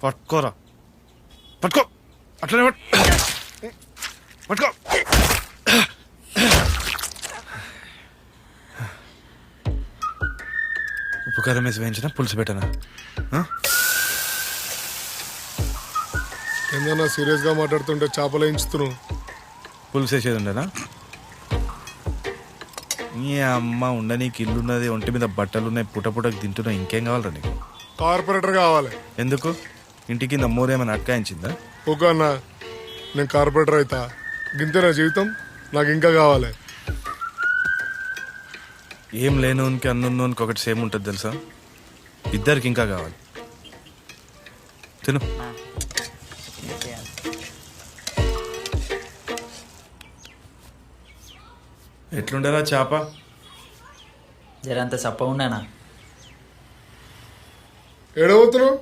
పట్టుకోరా, పట్టుకో, అట్లనే పట్టుకో. ఉప్పు కారం వేసి వేయించిన పులుసు పెట్టనా? ఏందన్నా సీరియస్ గా మాట్లాడుతుంటే చేపలు వేయించుతున్నావు. పులుసు వేసేది ఉండనా? నీ అమ్మ ఉండ, నీకు ఇల్లు ఉన్నది, ఒంటి మీద బట్టలు ఉన్నాయి, పుటకు తింటున్నావు, ఇంకేం కావాలరా నీకు? కార్పొరేటర్ కావాలి. ఎందుకు? ఇంటి కింద మోరేమైనా అట్కాయించిందా? ఓకే అన్న, నేను కార్పొరేటర్ అవుతా. గింతే నా జీవితం, నాకు ఇంకా కావాలి. ఏం లేనోనికి అన్నున్నోనికి ఒకటి సేమ్ ఉంటుంది తెలుసా? ఇద్దరికి ఇంకా కావాలి. తిను. ఎట్లుండరా చేప? జరంత సప్ప ఉన్నానా? ఏడవుతున్నావు?